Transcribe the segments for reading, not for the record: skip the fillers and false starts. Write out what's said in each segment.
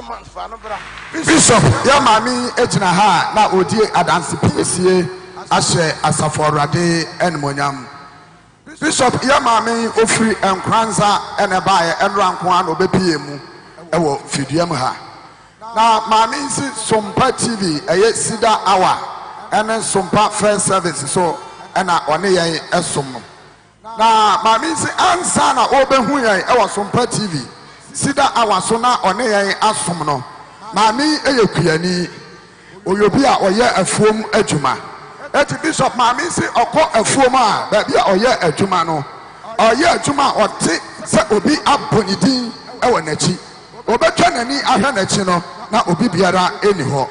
Bishop Yamami Ejinaha na Odi Adansi PCA Ashe Asaforade and Monyam. Bishop Yamami Ofri and Kranza and Abaye and Rankwan Obepiemu Ewo Fidiamha. Now Mami si Sompa TV Ceder hour and then Sompa first service so and one year esum. Now Mami si ansana Obehuya Ewa Sompa TV Ceder hour so na one year asum no. Mami eyekuyani oyobia oye afuom adwuma eti Bishop Mami si okọ afuom a ba bia oye adwuma no oye adwuma ote se obi abonidin ewo nachi obetwa nani ahwe nachi no na obi biara eni ho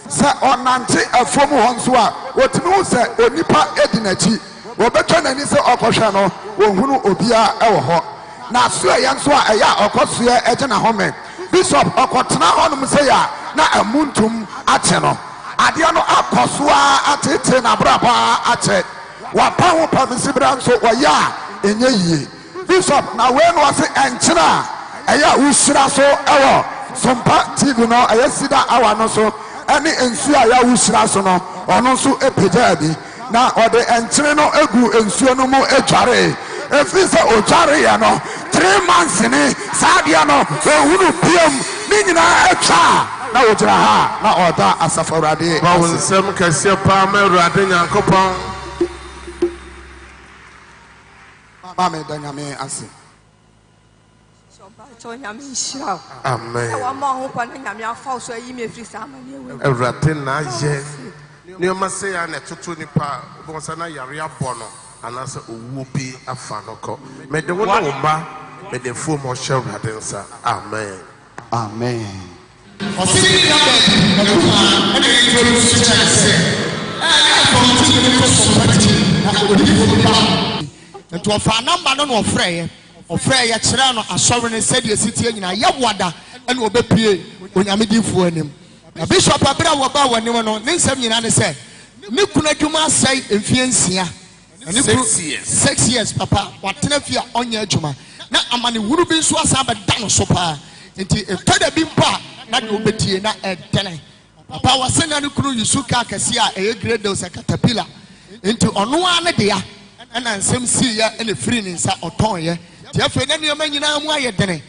se onante afuom ho nso a otimi ho se onipa edi nachi obetwa nani se okohwe no ohunu obia ewo ho na so ya nso a eya okoso ya eje na home Bishop okotena honum say ya na amuntum ache no ade no akosoa atete na braba ache wapa ho pamisi bra nso oya enye yie Bishop na we no se enchena eya usira so ewo Sompa TV no eya Ceder awa no so ene ensu a ya usira so no ono so epeja bi na ode enchene no egu ensuo no mu edware efisa ojare ya no 3 months ni sadia no ehunu piem ni nyina etwa na ojira ha na oda asaforade ba wonsem kase pa ma urade nyankopon ba me danyame ase so nyame nshira amen wa ma ho kwa nyame afa so yi me frisa amane ewe urade na ye ni o ma se ya na toto nipa bo sa na yare abono anasa owuo bi afa no ko me de wona wo ba me de fo mo hye urade nsa amen amen osiri ya be na kuma ene introduce chance from the society na odi fo ba nto ofa number no no ofrɛ ye kyerɛ no asɔre ne sɛ de sitie nyina ye woda ene obepie onyamedifo anim na Bishop abra wo ba wanim no ne nsɛm nyina ne sɛ ne kuna dwuma asɛe mfie nsia 6 years papa watena fia onya adwuma na amane wuru bi nso asa bɛda no so pa nti efada bi mpa na de obetie na edene papa wasena ne kunu yusuka akasi a eye grade dos caterpillar nti ono a ne de ya na nsɛm si ya ene free ne nsa oton ye ti afa ne ne nyina mu aye dene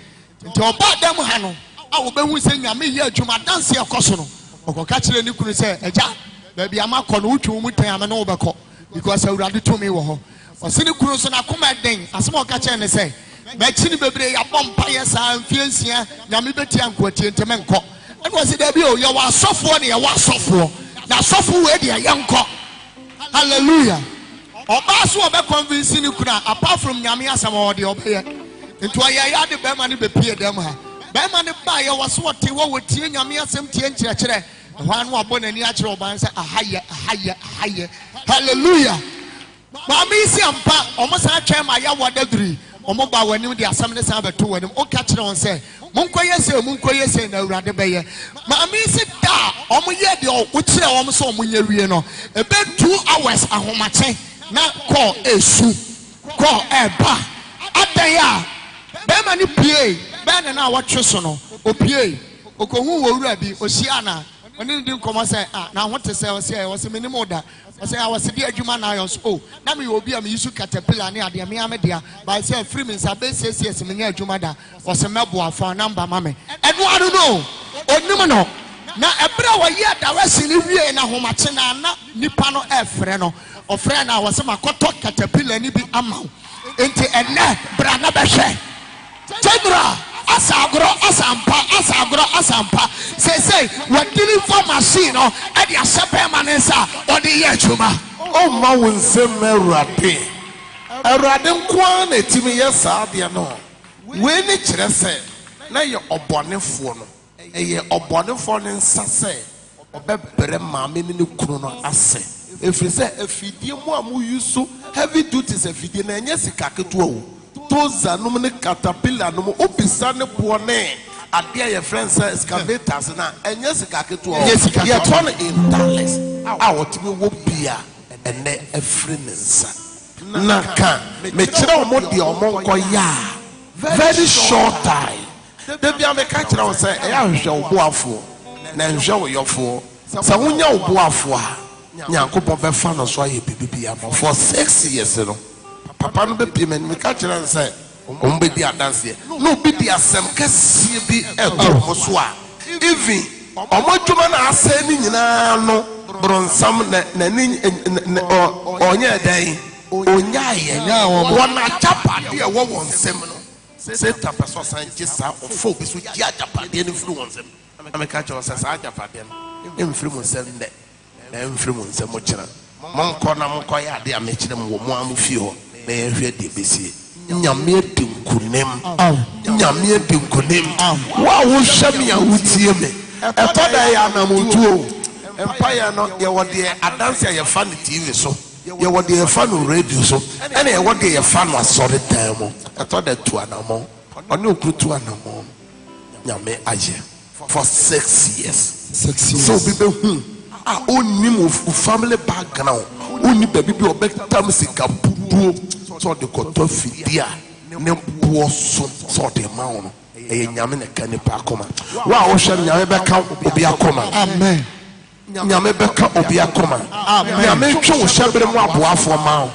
nti oba dam ha no a obehu sɛ nyame ye adwuma danse ekoso no okoka kyerɛ ne kunu sɛ agya ba bia makɔ no wutwu mu tan ame no wobɛkɔ because awurade to me wo ho osini kunu so na koma den asema oka kyerɛ ne sɛ ba chi ni bebre ya bompa ye sa mfie nsia nyame beti ankoatie nteme nkɔ ene wose da bi o ye wa asofo ne ye wa asofo na asofo we de ye nkɔ hallelujah oba so obe convince ni kuna apart from nyame asama ode obeye nti oye ya de be ma ne be pie dem ha be ma ne ba ye wo so wote wo tie nyame asem tie nkyerɛkyerɛ hwan wo abɔ nani akyerɛ oban sɛ ahaye hallelujah mami si ampa omo sa atwa ma ya wodaduri omo ba wanim de asam ne sa beto wanim o ka kyerɛ on sɛ monkoye se na awurade bɛyɛ mami si da omo ye de o kyerɛ omo sɛ omo nya wie no ebe 2 hours ahomache na call esu call eba adaya be ma ni pie be na watwe so no o pie okohu wo wura bi o sia na oni ndi nkomo say na ho te say o say o say mini moda o say I was di adwuma na yon so na me obi am yisu caterpillar ne ade me amedea by say free me say be say me nya adwuma da o say mebo afa number ma me eno anu no onim no na ebra wo ye da wasi ni wie na homache na nipa no efre no ofre na wo say makoto caterpillar ni bi ama enti enne bra na behwe Ceder asagro asampa say what deliver machine no e dia sepe manensa o de ye adwuma o ma wonsem Erade nkwa na etimi ye saade no we ni kyerɛ sɛ na ye obonefo no eye obonefo ne nsa sɛ obɛbrɛ maame ne kunu no ase efiri sɛ afidie mu a mu yusu heavy duties afidie na enye sika keto o toza no ne caterpillar no obisa ne bo ne ade ye friends excavators na enye sika keto o ye turn in dollars a wotimi wo bia ene afri ne nsa naka me kire omo de omo nko ya very short time Debi ameka kyerɛ wo sɛ ɛyɛ ahwehwɛ wo boafoɔ na nhwɛ wo yɔfoɔ sɛ wonya wo boafoɔ a Nyankopɔn bɛfa no so ayɛ bibi ama for 6 years no papa no bɛpie me meka kyerɛ no sɛ ɔmbɛdi adanseɛ na obi di asɛm kɛseɛ bi ɛto mo so a even ɔmo adwuma na asɛ ne nyinaa no bronsam n'ani ɔnyɛ dɛn ɔnyaayɛ wɔn agyapadeɛ ɛwɔ wɔn nsɛm no Satan pɛ sɛ ɔsan gye saa ɔfa obi so gye agyapadeɛ no firi wɔn nsɛm na meka kyerɛ sɛ saa agyapadeɛ no ɛmfiri mo nsɛm nnɛ na ɛmfiri mo nsɛm kyerɛ monkɔ na monkɔyɛ ade a mekyerɛ m wɔ mo a mo fie hɔ na yɛhwɛ deɛ bɛsie Nyame adi nkonim Nyame adi nkonim wo a wohwɛ me a wotie me ɛtɔ da yɛ anamotuo mpayɛ no yɛwɔ deɛ adanse a yɛfa no TV so yɛwɔ deɛ yɛfa no radio so ɛna yɛwɔ deɛ yɛfa no asɔre dan mu ɛtɔ da tu anamɔ ɔne okuru tu anamɔ Nyame ayɛ for 6 years so obi bɛhu a onim wo family background oni baabi bi ɔbɛtam sika bubuo sɛ ɔde kɔtɔ fidi a ne boɔ so sɛ ɔde ma wo no ɛyɛ Nyame na ka nipa akoma wo a wohwɛ no Nyame bɛka obi akoma amen Nyame bɛka obi akoma Nyame twe wo hyɛbere mu aboafoɔ ma wo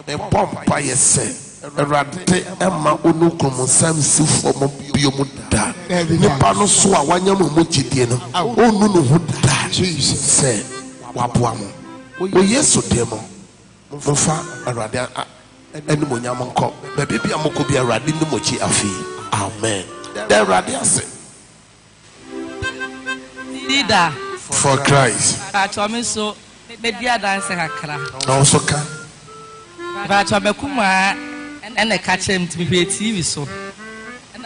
ɛbɔ mpa yɛ sɛ Awurade ɛma ono kromonsam sifoɔ mo bio mu da nipa no so a wanya mo mu gyidie no onu no ho da sɛ waboa mo o Yesu dɛm momfa Awurade anim onyam nkɔ baabi bi a mokɔ bi Awurade ne mɔkyi afei amen da Awurade ase Ceder for Christ Achome so media dance kakra na also ka Achome kuma ene ka kyerɛ mtimi hwɛ TV so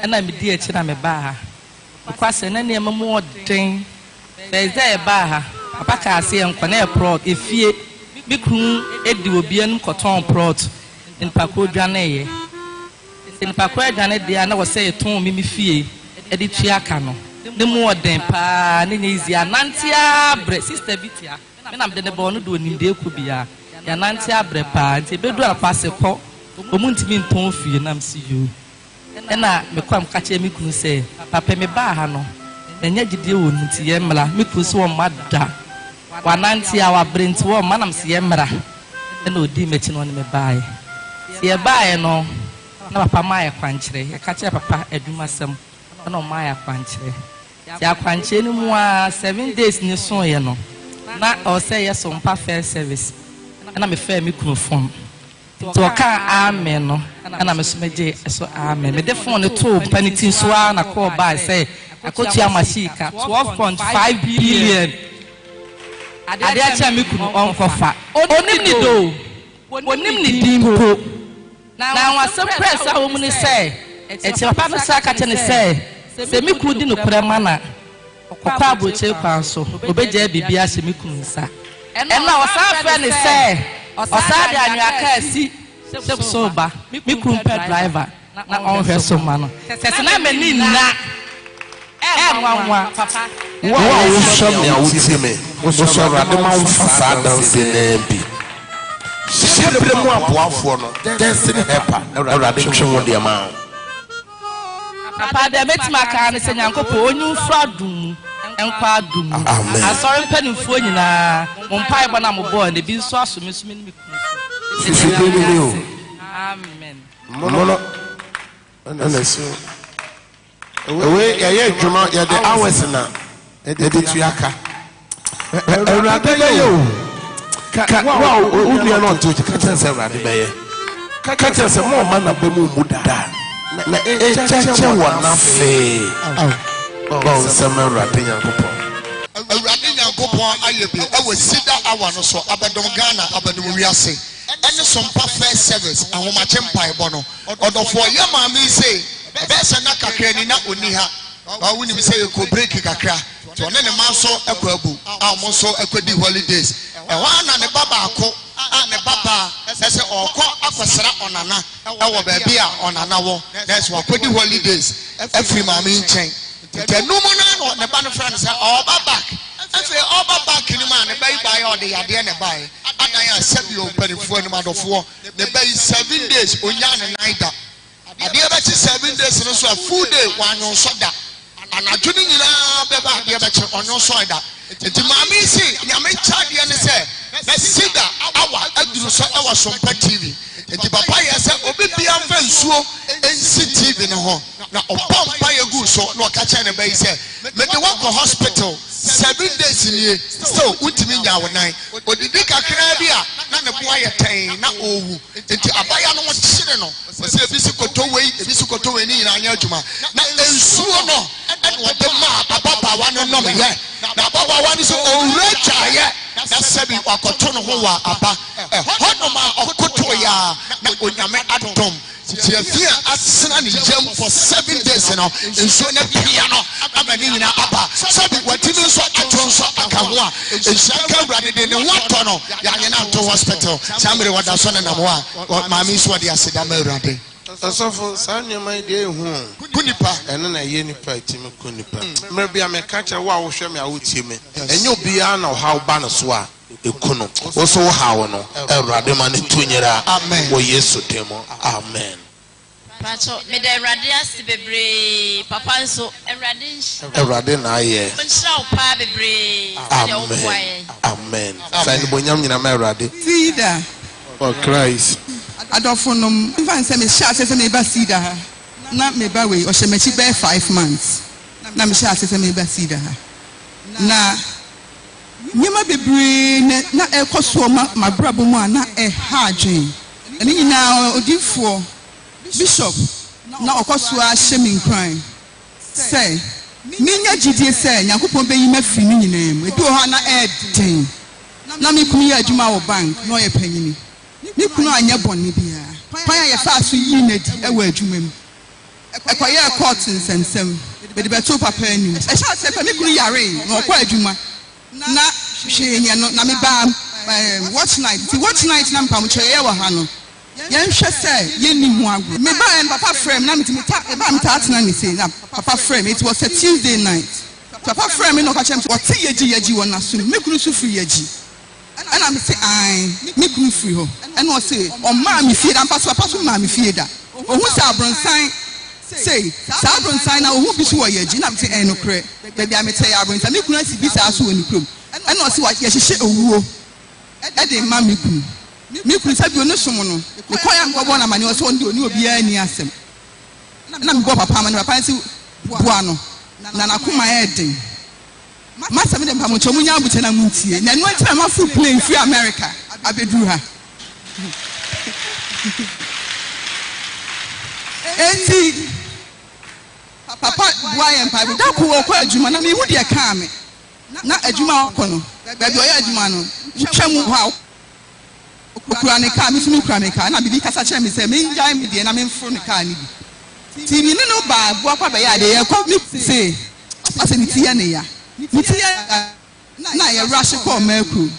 ena medi akyi na me ba ha kwase na ne mamu ɔden bɛzɛ ba ha papa ka ase nkɔ na prod efie bikru edi obi anum kɔtɔn prod npa ko dwane ye npa ko dwane dia na wɔ sɛ yɛtɔn mimi fie edi tua ka no ne mu ɔden pa ne nyezi anantia bre sister bitia me na mede ne bɔ no do nimde ku bia ya nantia bre pa nti bedu apase kɔ omuntimi nton fie nam si yo ena me kwam ka che me kunu sɛ papa me ba ha no enya gidie wɔ nti ye mra me kunu so wɔ mada wananti a wa brenti wɔ manam se ye mra ena odi mechi no ne me bae se ye bae no na papa ma ye kwankyere ye ka che papa adwuma sem ena o ma ye kwankyere se akwankyere ni mu a 7 days ni so ye no na o sɛ ye Sompa first service ena me fa me kunu phone to ka amen no ana me so meje so amen me de phone to panitin so na call by say akotua machika 12.5 billion ade a cha me kunu onkofa onim ni do onim ni dimpo na wasem press a wo mu ni say e che papa no sa ka che ni say se me kunu di no krema na okwa aboche kwan so obeja bibia se me kunu sa na osa fa ni say osade anwaka asi soba mi kumpe driver na on hwe so ma no sese na mani na nwanwa papa wo a wo hwɛ me a wotie me wo so Awurade ma wo fa saa danse na bi hyɛbrɛ mu aboafoɔ no danse ne hepa Awurade twe wo de ma papa de metima ka ne sɛ Nyankopɔn onyu fra dum enkwa dum asɔre mpanimfoɔ nyinaa mo mpae bɔ na mo bɔ ne bi nso asome ne me kunu so amen mono ana so we yɛ dwuma yɛ de hours na yɛ de tuaka Awurade bɛyɛ o ka wa o nua no nto ka kyerɛ sɛ Awurade bɛyɛ ka kyerɛ sɛ mo ma na ba mu da na kyɛkyɛ wɔ na fe bon sɛ Awurade Nyankopɔn Awurade Nyankopɔn ayɛ bi ɛwɔ Ceder awa no so abɛdom Ghana abɛdom wiase ɛne Sompa first service ahomakye mpaebɔ no ɔdɔfoɔ yɛ maame sɛ ɛbɛsɛ na kakra ni na oni ha ɔwo ni sɛ yɛkɔ break kakra to ɔne ne ma so ɛkɔ abu a ɔmo so ɛkɔdi holidays ɛhɔ ana ne ba baako a ne baba ɛsɛ ɔkɔ akɔsra ɔnana ɛwɔ baabi a ɔnana wɔ na ɛsɛ wakɔdi holidays ɛfiri maame nkyɛn tɛnum na ne ba no fra ne sɛ ɔba back ɛfɛ ɔba back ni ma ne ba yi ba yɛ ɔde yadeɛ ne ba yɛ adan a sɛbi o panifoɔ ne madɔfoɔ ne ba yi 7 days onya ne 9 da adeɛ bɛ church 7 days no so a full day one on soda and I couldn't beba the better on your soda. The mommy say Yamen Chadi and say Ceder our Sompa TV. And the papaya said Obibia so and TV in a home. Now Paya Guso no catch any bay say make the walk hospital 7 days in here. So what do you mean our night? But the big Akrabia, none of quiet time, not all into Abaya no one. Say physical to wait, physical to any in Ayajuma. Now no and what the map Papa one and no yet. Now Papa one is already yet. That's Sebi or Cotono Hoa Abba. Honoma or Kotoya, not when you met at home. Here at Sunny Jam for 7 days and so a piano. I'm an in Abba. Sabi what you saw at Tonso Akawa. In Shaka rather than one tunnel. Yana to hospital. Somebody what I saw in Amwa. What Mammy Swadi Asidame Rade. So for Sanya, my dear home, Kunipa, and then I yenny fight him Kunipa. Maybe I'm a catcher. Wow, show me out him. And you'll be on how Banaswa, the Kuno. Also, how no, a Radaman Tunera. Amen. Oh, yes, Demo. Amen. Pacho, me de radias bebre, papa so a radish. A radin, I pa bebre. Amen. Amen. Find Bonyam in America. Ceder. For Christ. Adofonum, if I say me shall say me ba Ceder ha. Na me ba we o she me chi be 5 months. Na me shall say me ba Ceder ha. Na nyema bebre na ekoso ma brabo mu na ha adwen. Eni nyina odifo Bishop na okoso a shemi nkran. Say minya gidie say Yakobon be yi mafiri ni nyinam. Ebi o ha na edin. Na me kunu ya adwuma wo bank na o ye panyini. Ni kunu anya bonni bia kwan ya fa so yi na di e wa adwuma mu ekoye court nsensem be de beto papa anu e sha se pa me kunu yare na okwa adwuma na hwe nya no na me ba watch night na mpam cheye wa ha no yen hwe se yen ni hu agro me ba en papa frame na me ta e ba me ta atena ni say na papa frame it was a Tuesday night papa frame no ka chem what yeji wona so me kunu so free yeji. And I'm saying, I make me free ho. And I say, oh, mammy, feed and pass mammy feed that. Oh, who's Sabron sign? Say, Sabron sign now, who be sure you're Jin. I'm saying, no credit. Baby, I may say, I bring some new currency this house in the room. And I see what you should a woo. And then, mammy, me could have you no someone. The choir go on a man was one to new be any assem. And I'm going to Papa and Rapansi Buano. Nana Kuma heading. Master me dem pa mo chomunya abutena muntie na no ntira ma fu plane free America abedu ha enti papa boy empire da ko ko adwuma na me hu de ka me na adwuma ko no ba bi oya adwuma no twam ha okura ne ka me sumi kura me ka na bibi kasa kire me se me njai me de na me mfro ne ka ni bi ti ni no ba bo akwa ba ya de ye ko me se ase ni ti ya ne ya na ya rush call meku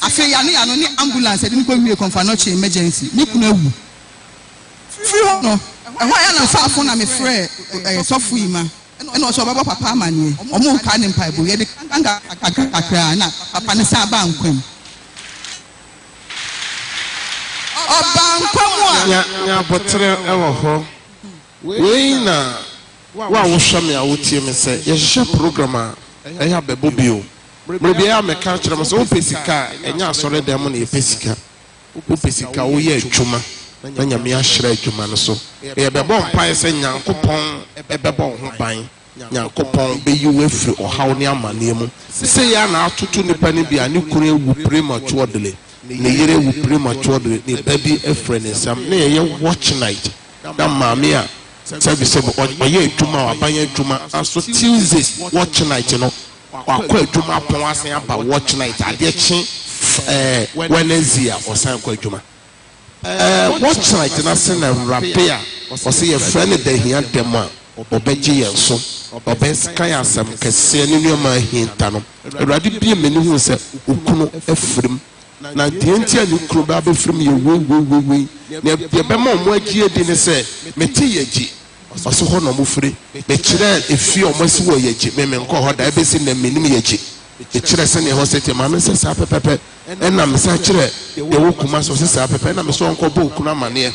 afi ya no ni ambulance edi ko wie konfa no che emergency ni kuna wu free no e ho ya na safo na me frɛ sofu ima ena o so baba papa amane o mo ka ne mpa bo ye de kanga akra na papa ne sa ba nkwam o ba nkwam nya botre e wo ho we na wa wo hwa me a wo tie me sɛ ye hye program I have a bobio. Maybe I am a culture of so pesica, and ya sorry them on a pesica. Upesica, oh, yeah, chuma. Then you may shred Jumano so. A babon pies and young coupon, a babon buying. Young coupon be you with or how near my name. Say, I now to the penny be a new career would prematurely. Near would prematurely, the baby a friend and some near watch night. That mamma. Service or ye tomorrow, buy a juma, and so Tuesdays, watch night, you know. Or quite juma upon us about watch night. I get Wednesday or San Quajuma. Watch night, and I send a rapia or see a friend that he had them or Beji and so, or best Kayasam, Cassian, my hintano. A radical menu who said, Ukuno Ephraim. Now, the entire new crowd from you, we. The Bemon, where Gia didn't say, Metiaji. Also, no mufri. Betray if you almost were yaji, men call her diabetes in the miniaji. The children in hospital, Mamma says, Pepper, and I'm such a Wokumas or Sister Pepper, and I'm so uncle Bukuna Mania.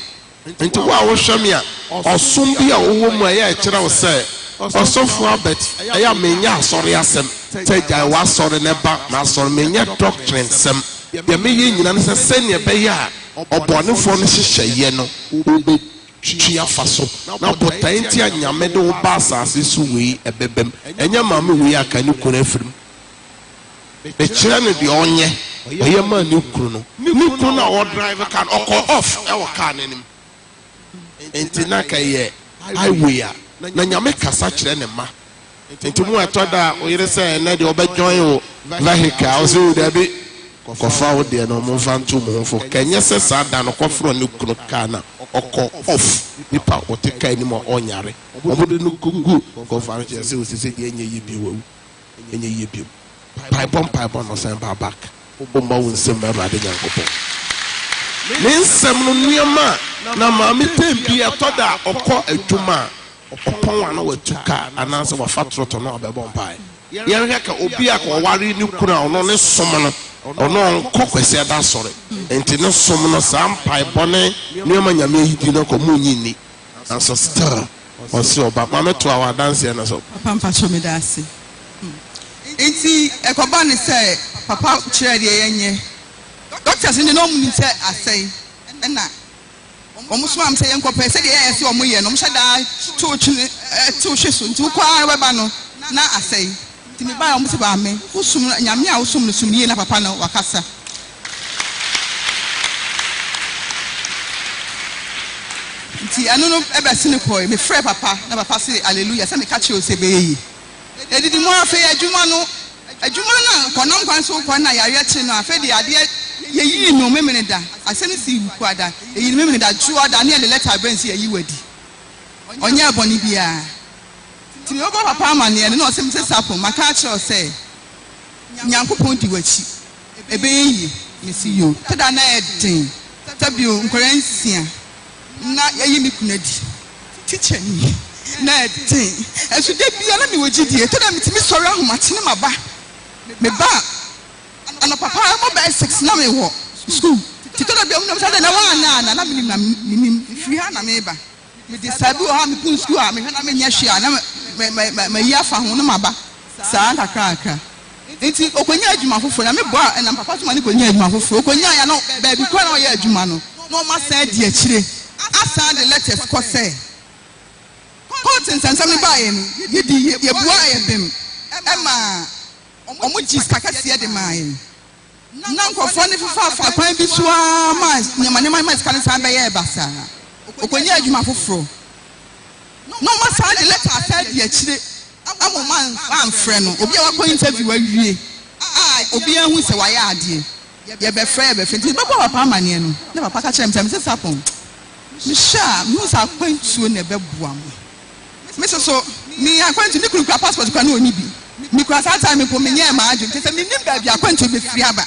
nti wo a wohwɛ me a ɔsom bi a wowɔ mu a ɛyɛ ɛkyerɛ wo sɛ ɔsɔfo abet ɛyɛ a menya asɔre asɛm sɛ gyae w'asɔre ne ba na asɔre menyɛ doctrine sɛm deɛ meyɛ nyina no sɛ sɛneɛ ɛbɛyɛ a ɔbɔnefoɔ no hyehyɛeɛ no wobɛtwi afa so na botae nti a nyame de wo ba asase so wei ɛbɛbɛm ɛnyɛ maame wei aka ne kunu afirim mekyerɛ no deɛ ɔnyɛ ɔyɛ maa ne kunu no ne kunu no a ɔdrive car no ɔkɔ off ɛwɔ car no anim nti na ka yɛ highway a na nyame kasa kyerɛ ne ma nti mu ɛtɔ da a ɔyere sɛ ɛnɛ deɛ ɔbɛjoin wo vehicle a ɔsɛ wo dabi kɔfa wo deɛ no ɔmomfa nto mu ho fo kɛnyɛ sɛ saa da no kɔforɔ ne kunu car na ɔkɔ off nipa ɔte car anim a ɔnyare ɔmode no kungu kɔfa no kyerɛ sɛ ɔsɛ deɛ ɛnyɛ yie bio wawu ɛnyɛ yie bio paebɔ no ɔsɛn ba back ɔmma wo nsɛm Awurade Nyankopɔn ne nsɛm no nneɛma na maame tem bi ɛtɔ da ɔkɔ adwuma a ɔpɔn ana watu kaa anaasɛ wafa trɔtɔ na ɔbɛbɔ mpae yɛrehwɛ ka obi a ɔware ne kunu a ɔno ne som no ɔno ɔnkɔ kwasi ada sɔre nti ne som no saa mpaebɔ ne nneɛma nyame ahidi no kɔ mu nyi nni nanso still ɔse ɔba maame to a wadanseɛ no so papa mfa so me da ase nti ɛkɔba ne sɛ papa kyerɛ deɛ yɛnyɛ doctors ne no mu ni sɛ asɛe ɛna ɔmo so am sɛ yɛnkɔpɛ sɛ deɛ yɛyɛ sɛ ɔmo yɛ no ɔmo hyɛ daa to hwe so nti wokɔ ara bɛba no na asɛe nti meba a ɔmo sɛ baame wosum nyame a wosom no som yie na papa no wakasa nti ɛno no ɛbɛsi ne kɔɛ mefrɛ papa na papa sɛ aleluya sɛ meka kyerɛ wo sɛ bɛyɛ yi ɛdidi mu afei adwuma no na kɔnam kwan so kɔ na yɛareɛ kye no afei de adeɛ yɛyii no memene da asɛ ne si wuku ada yɛyi no memene da dwoa da ne yɛde lɛta abɛn sɛ yɛyi wadi ɔnyɛ bɔne biara nti mebɛbɔ papa amanneɛ no na ɔsɛ m sɛ sapo maka akyerɛ sɛ nyankopɔn di w'akyi ɛbɛyɛ yie mesi yo tɛda na ɛden tɛbio nkɔrɛ nsia na yɛyi me kuna di tikya ni na ɛden ɛso da bia na mewɔ gyidie tɛda metumi sɔre ahomakye ne maba meba ana papa mo bɛ 6 na me wo school ti to da bi mo na na wa na minim free ha na me ba me de sabi o ha me pun school a me hwe na me nya hwe a na me ya fa ho na maba saa kakaka enti okonya adwuma foforo na me bo a na papa so ma ne konya adwuma foforo okonya ya no ba bi kwa na o ya adwuma no no ma sa di akire asa the letters ko say court nsensam ne ba ye no ye di ye bua ye bem ema omo gis kakasia de mai na nkofo ne fifa kwan bi so ama nyama ma ska ne san be ye basa okonya adwuma foforo no ma sa de letter asa di akire amoma amfrɛ no obi a wakɔ interview awie obi ahu sɛ wayɛ adeɛ ye be frɛ nti bɛbɔ papa amane no na papa ka kyerɛ me sɛ sapon misha mu sa kwantuo na bɛboa mo me so me akwantu ne kura passport kwa na oni bi me kura sa time me po me nyɛ ma adwo nti sɛ me nim ba bi akwantu be firi aba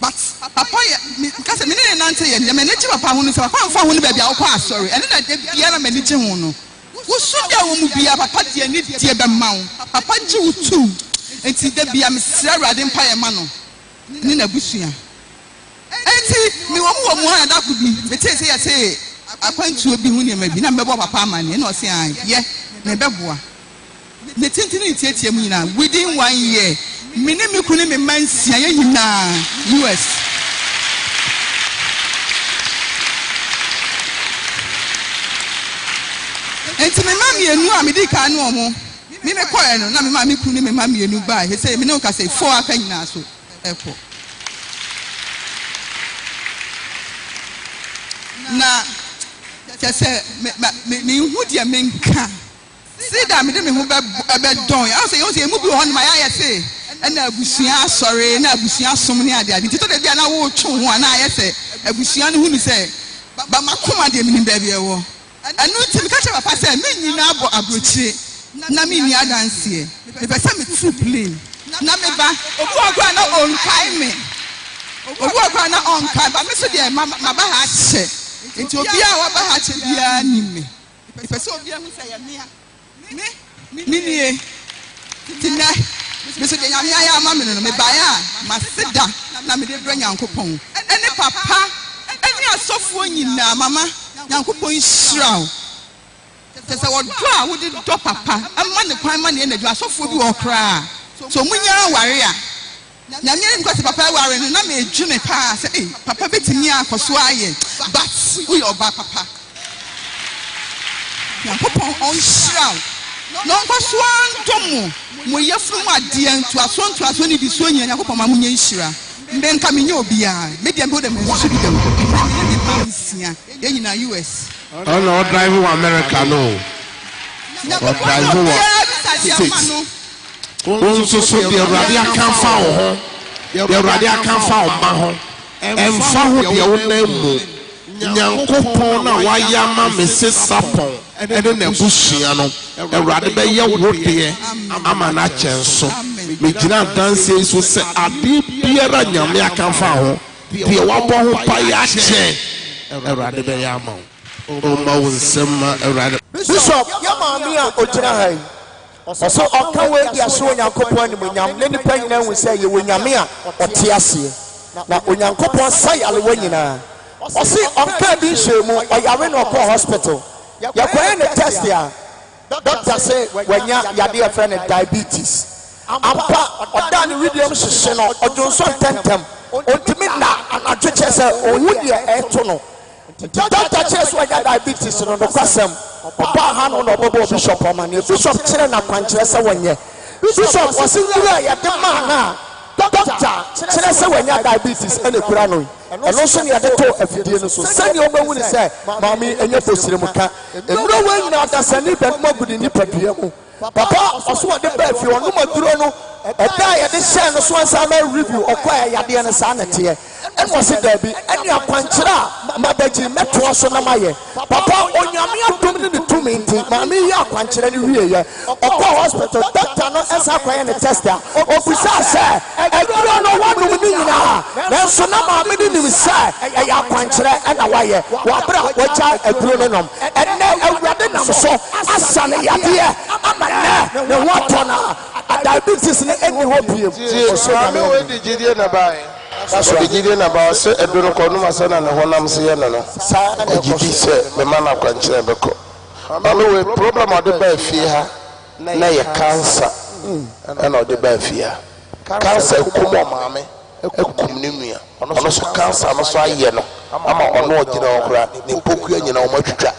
but papa ye ka sɛ me ne nante ye me ne chi papa ho no sɛ papa amfa ho no ba bi a wokɔ asɔre ɛne na de bia na me ne gye ho no wosu bia wo mu bia papa de ni de be ma wo papa gye wo tu enti de bia me srɛ Awurade mpa ye ma no ne na busua enti me wo mu ha da ku bi me te sɛ ye sɛ akwantu bi hu ne ma bi na mbɛbɔ papa amane na ɔse an ye me bɛboa ne tintini tietie mu nyina within 1 year me ne me kunu me mansia ye nyina US enti me ma mienu a me di ka no omo me kɔɛ no na me ma me kunu me ma mienu ba he say me ne ka say 4 aka nyina so ɛkɔ na sɛ me hu dia me nka Ceder me de me ho be don ya say you say mu bi ho na ya say na abusua asɔre na abusua som ne ade ade tito de bia na wo twu ho na ya say abusua ne hu ni say ba makoma de me ni ba bi ewo anu ti me ka che papa say me nyina abo abrochire na me ni adanse me pese me true plane na me ba obu agwa na on kai me obu agwa na on kai ba me so de ma ba ha che enti obi a wa ba ha che bia ni me pese obi a hu say ya me Mini tina me so de nyame aya ama me no me ba ya ma Ceder na me de bra Nyankopɔn ene papa ene asɔfoɔ nyinaa mama nyankopɔn nhyira wo sɛ wɔdɔ a wode dɔ papa ama ne kwan ma ne anadwo asɔfoɔ bi wɔ koraa so munyara ware a nyame nkɔ sɛ papa ware no na medwene paa sɛ papa bɛtumi akɔ so ayɛ but woyɛ ɔba papa nyankopɔn ɔnhyira wo na ɔnkɔ so antɔ mo yɛfunu mu adeɛ ntoaso ne di so nyina nyankopɔn ma munyɛ nhyira mbenka menye obiara media mbe dem so bi dem nsia yɛ nyina US no drive to America no drive to so the radio can found the radio can found ma ho emfa ho de wo na mu nyankopɔn na wayama Mrs. Sapon ene na busua no awurade be ye wo de ama na kyenso me gina dance so se ade biara nyame aka fa ho de wabɔ ho pa ya kye awurade be ya ma o ma wo nsema awurade Bishop yamami a ogina hai oso oka we dia so onyankopɔn ni munyam ne nipa nyina hu sɛ ye wonyame a ɔte ase na onyankopɔn sai alewa nyina osi oka bi hwemu oyare no kɔ hospital yakɔɛ ne test ya doctor say wanya yade a friend diabetes ampa oda ne William hyehyɛ no odwonso tentem ontimi na anadwekyɛ sɛ owu deɛ ɛto no doctor kyerɛ so wanya diabetes no no kwasɛm papa ha no no bobo bishop amane bishop kyerɛ na kwankyerɛ sɛ wanyɛ bishop wɔse wura yɛde ma na doctor kyerɛ sɛ wanya diabetes ɛna kura no ɛno so ne yɛde to afidie no so sɛnea ɔbɛwu ne sɛ maame ɛnyɛ posire mu ka ewura wɔ nyina adasani bɛnum agudi nipa dua mu papa ɔso wɔde baa fie ɔnom aduro no ɛda yɛde hyɛ no so ansa ma review ɔkɔ yadeɛ no saa nɛteɛ ɛna wɔse daabi ɛne akwankyerɛ a mabagyi mɛtoa so na mayɛ papa onyame adom ne ne tumi nti maame yi akwankyerɛ no wieyɛ ɔkɔ hospital doctor no ɛsa akɔyɛ ne test a ɔbusaa sɛ aduro no wɔnom ne nyinaa nanso na maame ne nim sɛ ɛyɛ akwankyerɛ ɛna wayɛ wɔabrɛ wɔgya aduro no nom ɛnɛ awurade nam so asa ne yadeɛ ama nɛ ne ho atɔ no diabetes ne ɛni hɔ piem maame wo di gyidie na bae so the gidi na ba se eduro ko no masa na ne honam se ye no no agidi se me ma na kwankyere beko ame we problem ode ba fie ha na ye cancer na ode ba fie ha cancer kum maame ekum ne nua ono so cancer no so aye no ama ono ogina okra ne poku anyina o matwitwa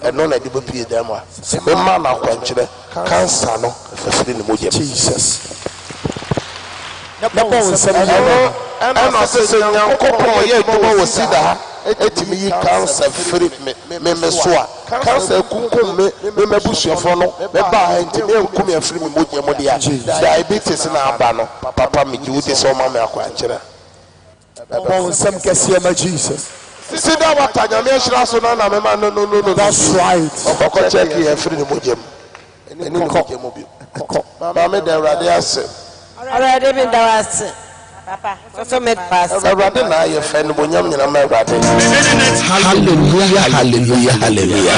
eno na de ba pie dam a me ma na kwankyere cancer no fafiri ne mojem Jesus na bon nsɛm ɛna sɛ nyankopɔn yɛ adwuma wɔ Ceder etimi yi cancer free me so a cancer kunkum me mabusuafo no me ba ha ntimi enkum ya free me mogye mo dia diabetes na aba no papa me ji wudi so ma me akwankyerɛ bon nsɛm kɛseɛ ma Jesus Ceder wata nyame ahyira so na me ma no that's right ɔkɔ check ya free ne mogye mo eni ne mogye mo bi ma me da awurade ase already been there, Papa. So me pass. Everybody na ye friend mo nyam nyina ma everybody. Hallelujah, hallelujah, hallelujah.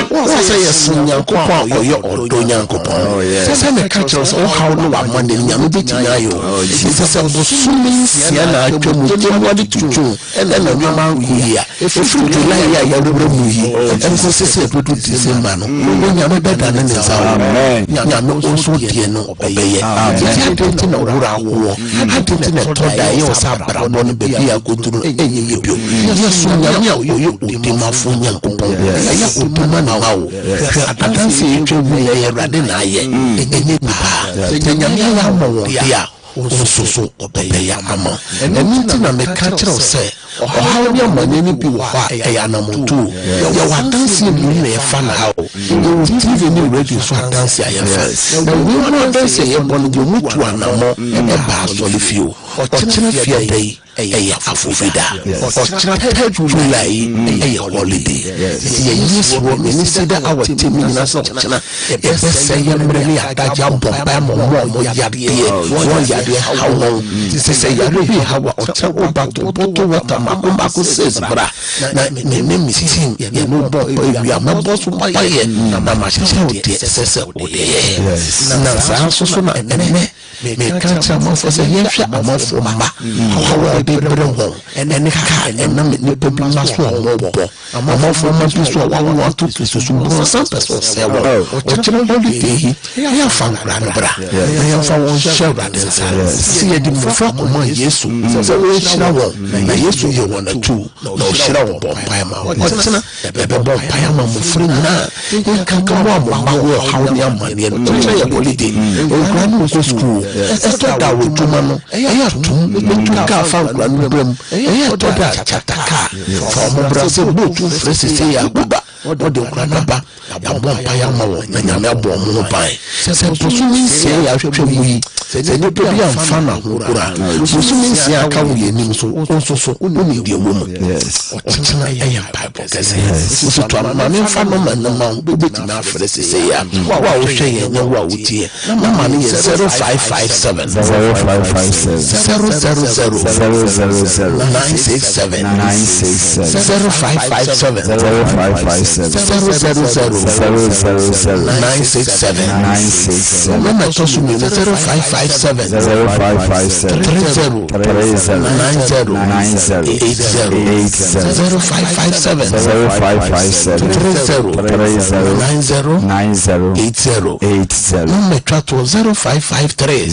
What's say yes nyankopon oyo odo nyankopon. Say me catch us all how no amane nyam betina yo. It is a bosumi sia na atwam January to June. Na nyama kuya. Efru July ya yawre mu yi. Enko sese edu December no. Nyame beda na nza. Amen. Nyame oso die no obeye. Amen. Ati na owura wo. Ati na toda ye o sa brabo no bebi agoduru enye yebio. Yesu nyame a oyo odima fo nyankopon. Eya odima na wa wo. Adanse etwa ye Awurade na aye. Enye nipa. Nyame ya mo dia. Ososo obeye ama. Enti na me ka kire o se ohaw bi amane ni bi wo ha eya na motu. Ya wadanse bi ni e fa na ha o. You TV ni radio so adanse ayefa. Na we no adanse ye bonu de mutu anamo e ba so le fio. O kire fie dai eya afofida. O kire July eya holiday. Ye yesu wo me ni Ceder our team ni na so kire. E be se ye mre ni adaja bomba mo ya de. Wo ya yadeɛ hawo sɛ yare bi hawa ɔkyɛ wo bato bottle water mako says bra na me sisi yɛ no bɔ wi amabɔ so bayɛ na mahyehyɛ wo deɛ sɛ wo deɛ na saa so na ɛnɛ me kancha amafo sɛ yɛhwɛ amafo mma hawa de brɛ ho ɛne ka ɛna nipa bi ma so ɔmɔbɔ amafo ma bi so wawo ato kristo so bro san person sɛ wo ɔkyerɛ holiday yɛ fa nkra no bra yɛ fa wɔn hyɛ brade nsa si yɛ di mfra kɔma yesu sɛ wo hyira wɔn na yesu yɛ wɔn atu na ɔhyira wɔn bɔ mpae ma ɔtena bɛbɔ mpae ma mfra nyinaa yɛnkanka mo amoma wo haw ne amanneɛ no ɔkyerɛ yɛ holiday ɔnkra no wɔ school ɛtɔ da wo dwuma no ɛyɛ atom ɛtu ka fa nkra no brɛm ɛyɛ ɛtɔ da kyataka fa ɔmo bra sɛ botu frɛ sɛ yɛ aguba ɔde nkra no ba yɛabɔ mpae ama wɔn na nyame abɔ ɔmo ho ban sɛ boso ne nsia yɛ ahwehwɛ mu yi sɛ nipa bi amfa no ahokora boso ne nsia aka wo yɛ anim so nso so wone deɛ wɔ mu ɔkyena ɛyɛ mpaebɔ kɛsɛ woso to ama me mfa no ma nama wobɛtumi afrɛ sɛ yɛ wo a wohwɛ yɛ nyɛ wo a wotie na ma no yɛ 0557 0557 000 967 0557 000 967 to su mi 0557 30 90 80 number to 0553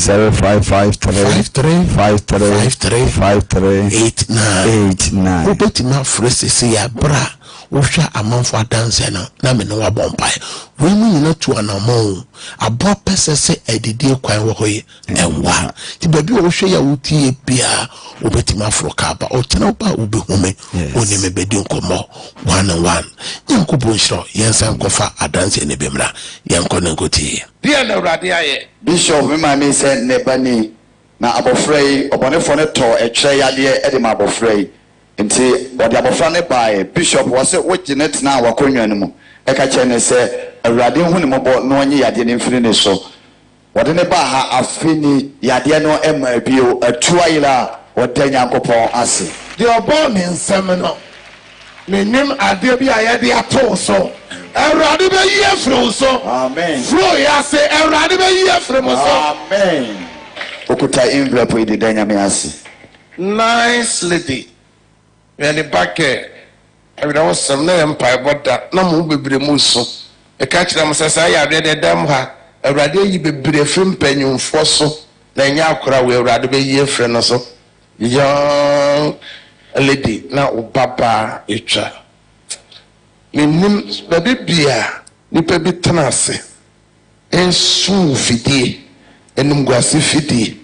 89 obetima frese se ya bra wohwa amanfo adanse no na me no wabɔ mpae we mu nyina tu anamon abɔ pese se adidie kwan wo hoye ɛwa ti baabi wo hwɛ ya wotie bia obetima afro kaba ɔkyena ba obehume oni me bedi nkomo 1 nyankopɔ nhyira yɛnsan kɔfa adanse ne bemra yɛnkɔ ne nkoti bia na awurade ayɛ bishop me ma me sɛ ne bani na abɔfra yi ɔbɔnefo ne tɔ ɛkyerɛ yadeɛ ɛde ma abɔfra yi nti wɔde abɔfra ne bae bishop wɔ sɛ wogye ne tena wakɔnwa no mu ɛka kyerɛ ne sɛ awurade hu ne mmɔbɔ na ɔnye yadeɛ ne mfiri ne so wɔde ne ba ha afe ni yadeɛ no ɛma bio atu ayera a wɔda nyankopɔn ase deɛ ɔbɔ ne nsɛm no menim adeɛ bi a yɛde atoo so awurade bɛyi afiri wo so amen furo yɛ ase awurade bɛyi afiri mo so amen okuta envelope yi de da nyame ase nice lady yɛne bakɛ ɛwɛdɛ wo sɛm na yɛ mpaebɔ da na mo bebree mu so ɛka kyerɛ mo sɛ saa yɛ adeɛ de dam ha awurade ayi bebree afiri mpanyimfoɔ so na ɛnyɛ akora wo awurade bɛyi afiri no so young lady na wo babaa ɛtwa menim baabi bia nipa bi tena ase ɛnso fidie enumguase fidie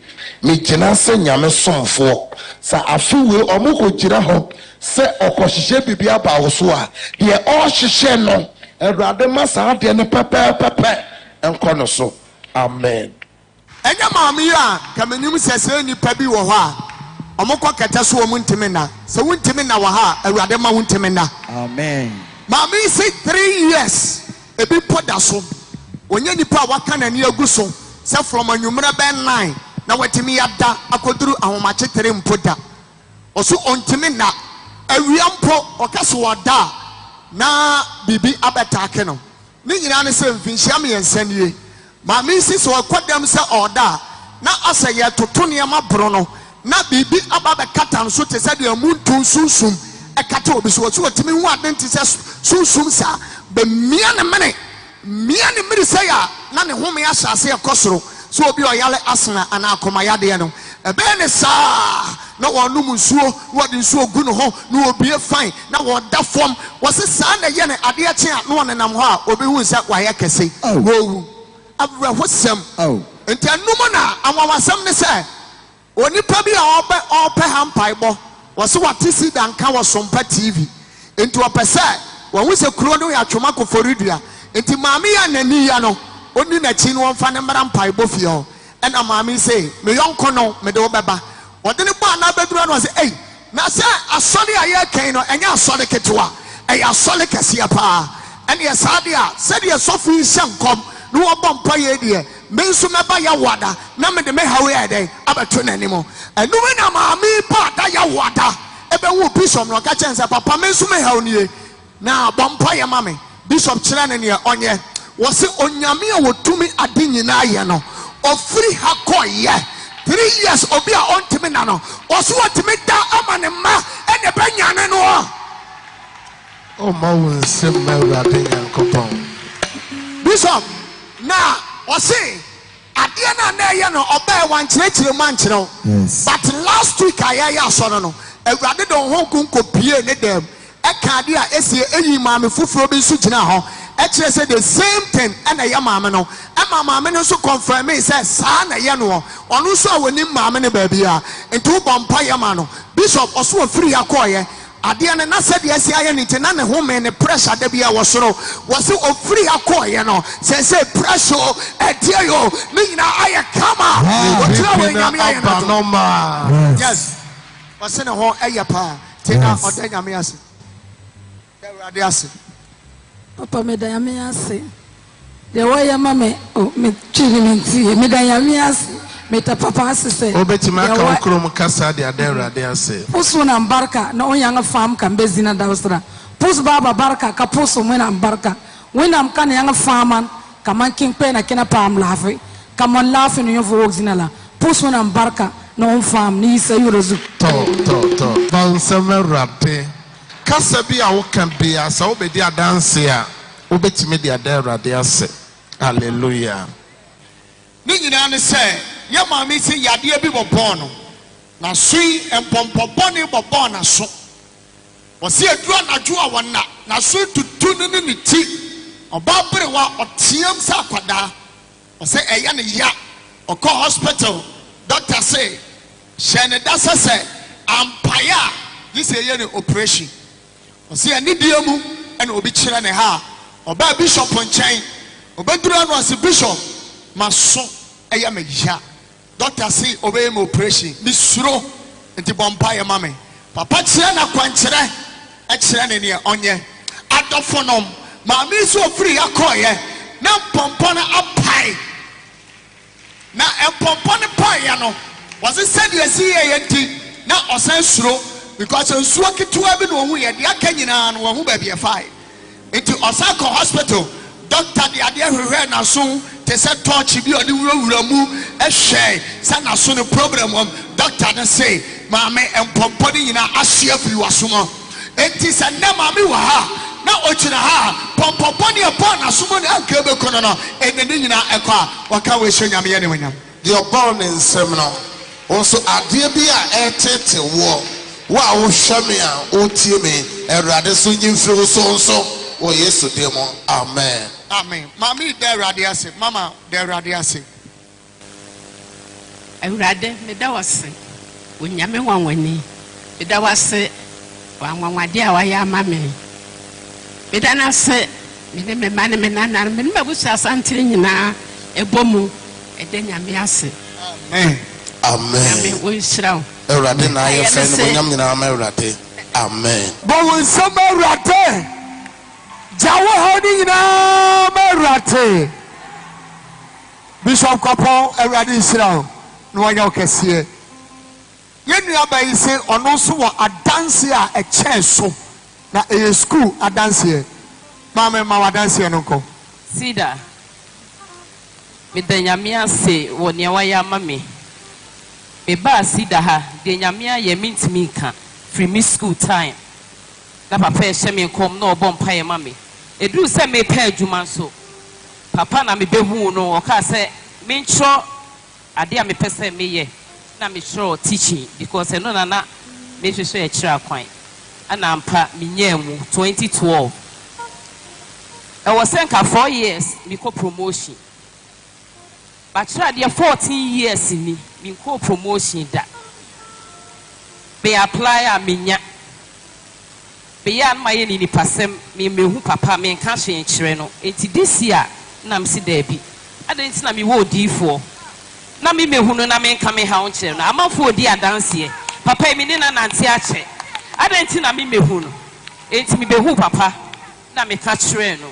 megyina sɛ nyame somfoɔ sɛ afewe ɔmo kɔgyina hɔ sɛ ɔkɔhyehyɛ biribi aba wo so a deɛ ɔhyehyɛ no awurade ma saa adeɛ no pɛpɛɛpɛpɛ ɛnkɔ no so amen ɛnyɛ maame yi a kamenim sɛ sɛ nipa bi wɔ hɔ a ɔmo kɔ kɛtɛ so wɔ mu ntimi na sɛ wontimi na wɔ ha a awurade ma wontimi na amen maame yi sɛ 3 years ebi pɔ da so onye nipa a waka n'ani agu so sɛ from anwummerɛ bɛn 9 na watimi yada akoduru ahomakye 3 mpo da ɔso ontimi na awia mpo ɔkɛse wɔda na bibi abɛtaake no ne nyinaa ne sɛ mfinhyia me yɛnsa nie maame si sɛ ɔkɔdam sɛ ɔda na asɛ yɛ toto nneɛma boro no na bibi aba bɛkata nso te sɛ deɛ muntu sunsum ɛkata obi so ɔso ɔtimi hu ade nte sɛ sunsum saa bɛmia ne mene sɛ ya na ne home ahyɛ ase ɛkɔ soro so obi oyale asena ana akoma yade no ebe ne saa na wonum nsuo wode nsuo gu no ho na obie fan na woda fom wose saa na ye ne ade akye a no nenam ho a obi hu nsa waye kese wowu abra hosem enti anum na awawasem ne se onipa bi a ope hampaibo wose wate Ceder nka wo Sompa TV enti opese wo hu se kuro no ya twoma koforidua enti maame ya nani ya no oni na chi no wonfa ne mara mpaibɔ fie ho ɛna maame say me yɔnko no me de wo bɛba wɔde ne ba na bɛduru no say ei na sɛ asɔre a yɛ kan no ɛnyɛ asɔre ketewa ɛyɛ asɔre kɛseɛ paa ɛne yɛ saa de a sɛ de sɔfo yi hyɛ nkɔm no wɔbɔ mpa ye deɛ me nso mɛba yɛ wada na me de me hawe yɛ dɛ abɛto n'anim ɛnum na maame pa da yɛ wada ɛbɛwo bishop no ɔka kyɛn sɛ papa me nso me haw nie na bɔmpa yɛ ma me bishop kyerɛ ne neɛ ɔnyɛ wɔsi onyame a wɔtumi ade nyinaa yɛ no ɔfiri ha kɔyɛ 3 years obi a ɔntumi na no ɔso wɔtumi da ama ne mma ɛna ɛbɛnyane no Oh, Mawun Simmer, Bishop, now, or say, at the end of the year, obey one church, but last week I saw no, a rather don't hold compare them. A cardia, any mammy, Fufro be Sujina, actually said the same thing, and a yamamano, and my mamma also confirmed me, says, son, a yano, on also when him mamma baby, and 2 vampire mano. Bishop also a free acquire. Adiana na said yes I need to none home and the pressure de be was so was so free acquire no say pressure at you mean I come yes was in a whole ayapa take out or danyamias Papa medayamias the way your mamma me children medayamias Meta papa say Obetima ka okrom kasa de adera de ase Pusu na mbarka na onyanga farm kan bezina da usra Pusu baba barka ka pusu mwena mbarka Wena mkana yanga farman kama kingpe na kina pam lafi kama lafi no yovo zina la Pusu na mbarka na on farm ni isa yurozu to banseme rate kasa bi a wo kan bi asa obedi adanse a obetime de adera de ase hallelujah ni nyina ne say ya maame si yade bi bobon no na sui empompobone bobon na so o se adura na jo a wona na so tutu ne ne ti oba bere wa otiam sa kwada o se eya ne ya o ko hospital doctor say shene da say ampaya this eya ne operation o se ani diamu ene obi kire ne ha oba bishop nchen obedura no as bishop maso eya me ya doctor say obey my operation ni suro nti bompa ye mame papa kire na kwankire e kire ne ne onye adofonom ma mi so free akoye na pompo na apai na empompo ne pai no was it said you see ye nti na osan suro because nsuo ketewa bi no hu ye de aka nyina no hu ba bi e fai nti osan ko hospital doctor de ade hwehwe na so te se torch bi odi wurawura mu ehwe sa na so ne problem doctor na say maame empompo de nyina ahye afiri wasomo enti se na maame wa ha na ochina ha pompopo ne epo na so mo ne anka be kono no enene nyina ekọ a waka we hye nyame ye ne wanyam de obon ne nsem no also ade bi a etete wo wo hwame a otie me erade so nyimfiri so o yesu demo amen amen mami de radiase mama de radiase Awurade me da wase onyame wanwani me da wase wanwade a waya ama me me da na se me ne me mane me nana me ma busu asante nyina ebomu e de nyame ase amen amen we shiraw Awurade na aye fe no nyam nyina ma Awurade amen bo won sama Awurade jawo hodi nyina ma Awurade Bishop Kwapong Awurade shiraw no wanya okese yenu abayi se ono so wo adanse a eche so na e school adanse mama ma wadanse no ko Ceder me danyame ase wo ne waya ma me ba Ceder ha de nyame aye mintimi ka free me school time na papa ehye me kom na obom pa ye ma me edu se me pa adwuma so papa na me behu no o ka se me ntro ade a me pese me ye na me tro teaching because no na me hwehwe e kira kwan ana ampa me nyamu 2012 I was senka 4 years me ko promotion but try there 14 years ni me ko promotion da be apply a menya be ya ma ye ni pasem me mehu papa me nka hwe kire no enti this year na me si da bi adanti na me wo di4 na me mehu no na me nka me ha on kire no amafo odi adanse papa me ni na nante a kire adanti na me mehu no enti me behu papa na me ka kire no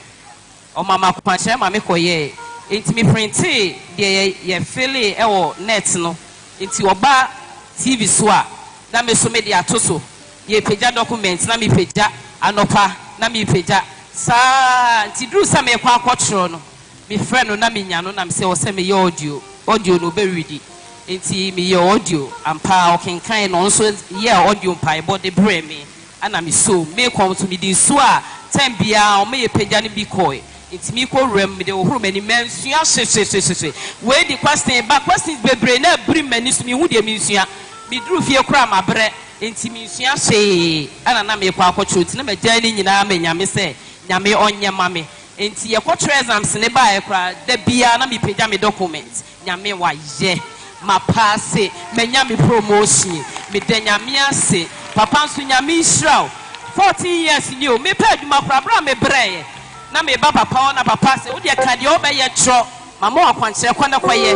o mama kwa kire ma me koye enti me printi de ye fele e net no enti oba TV so a na me so me de atoso ye pagya document na me pagya anopa na me pagya sa enti duru sa me kwa akotro no me friend no na me nya no na me se o se me ye audio no be ready enti me ye audio ampa o kenkan no so ye audio pa e body bre me ana me so me come to me di so a time bia o me ye pagya ne bi koi enti me ko rem me de ohuru mani mensua se we di question ba questions bebre na bri mani so me hu de mensua me duru fie kura ma bre enti mensua se ana na me kwa akotro enti na me gya ni nyina ma nyame se nyame onye mame enti ye ko exams ne ba e kura da bia na me pagya me document nyame wa ye ma pass me nyame promotion me de nyame ase papa nso nyame israel 14 years ni o me pa aduma kura bra me breye na me ba papa na papa se wo de ka de obeye tro mama akwanche kwa na kwaye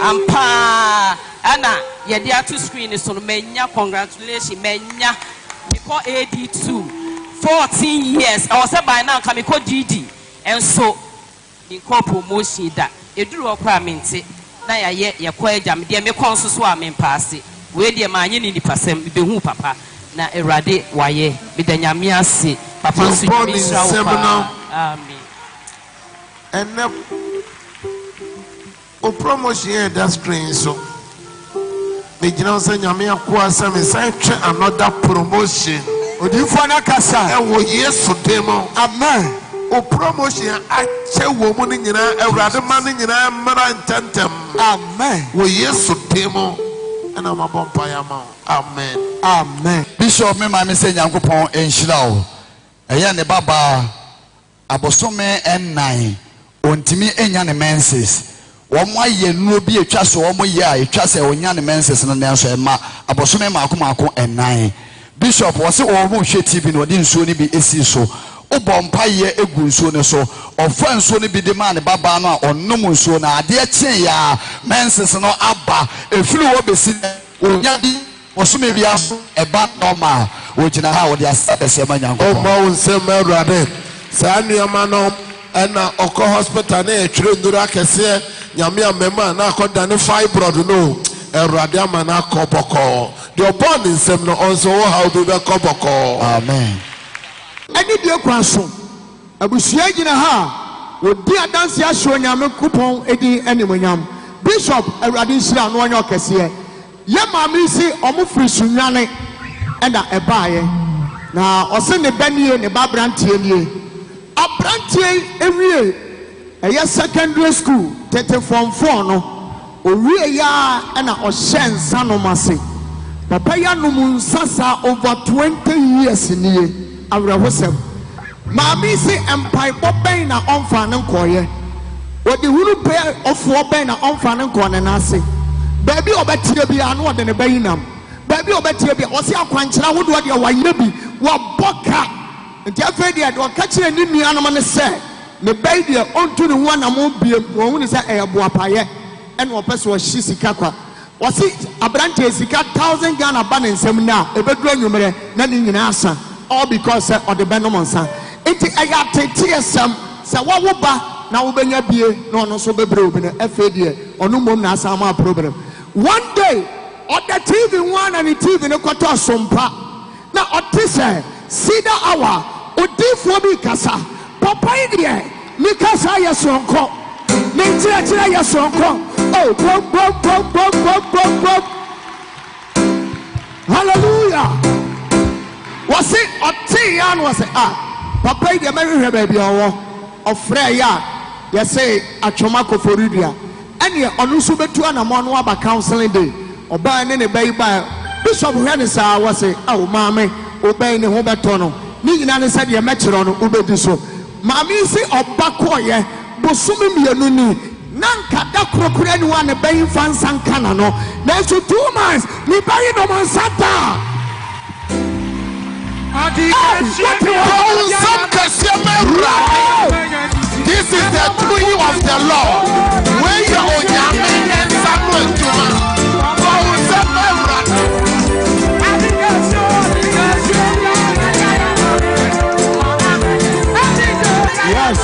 ampa ana ye de atu screen so no menya congratulations menya me ko AD2 14 years I was by now come me ko GD enso me ko promotion da eduru okra mente na ye ko agam de me kon so a me pass we de ma anye ni nipasem be hu papa na erade waye me da nyame ase papa so nyame sra amen and o promotion that screen so me gina say nyame akwa say me say try another promotion odifo na kasa e wo yesu demo amen o promotion a che wo mu ni nyina awrade ma ni nyina mara ntantem amen wo yesu demo ana mabompa ya ma amen amen bishop me ma me say nyankopon enhyira wo eya ne baba abosome en9 ontimi enya ne menses womo aye nuo bi etwa so womo ye a etwa se onya ne menses no nenso ema abosome maako en9 bishop wo se wo mo hwe TV no de nsuo ni bi esi so obompa ye egu nsuo ne so ofa nsuo ni bi de ma ne baba no a onnom nsuo na ade kyen ya menses no aba efiri wo besi onya bi osome bi aso eba normal wo gina ha wo de asese ma nyanko o ma wonsem awrade sa nneema no ena oko hospital na etwere nduru akese nyame amema na akoda ne fibroid no awrade ama na akoboko the born nsem no onso how do be koboko amen ani die kwanso abusua gina ha odi adanse ahwo nyame kupon edi animonyam bishop awrade nsira no onye okese ye maami si omufri sunwane enda ebaaye na ose ne banie ne babrantie nie abrantie ewie eye secondary school tete form 4 no owie ya na ohyensa no mase papa ya no munsasa over 20 years nie awrehosem maami si empai boben na onfa ne nkoye odi hunu pe ofo ben na onfa ne nkone na ase baby obetie bi anu ode ne bayinam baby obetie bi osi akwankyera hodo de wayire bi wa boka nti afa de de okakire ni nuanom ne se ne bayi de ontu ne ho na mo bie wo hu ne se eyebo apaye ene opese wo hyi sika kwa osi abrante sika 1000 Ghana ba ne nsem na ebedu anwumere na ni nyina asa all because ode benom nsa enti eya tete esem se wo wo ba na wo benya bie na ono so bebre obi na afa de ono mom na asa ma problem. One day, on the TV one and the TV no koto Sompa. Now otise Ceder hour odifo bi kasa. Papa idie mi kasa yesonko. Mi tira yesonko. Oh, bom. Hallelujah. Was it oti yan was it Papa idie me hwe baby owo. Ofre ya ye say atwoma koforidia. Any onusu betu anamo no aba counseling day oba ne bayi ba bishop hwe sa was say oh maame oba ne ho beto no ni nyina ne se de mekiro no obedi so maame si oba koye bosumi mienu ni nanka da krokura ni wa ne bayi fansan kana no na so 2 months ni bayi no monsata this is the doing of the Lord. When you are young and Samuel Juma, yes,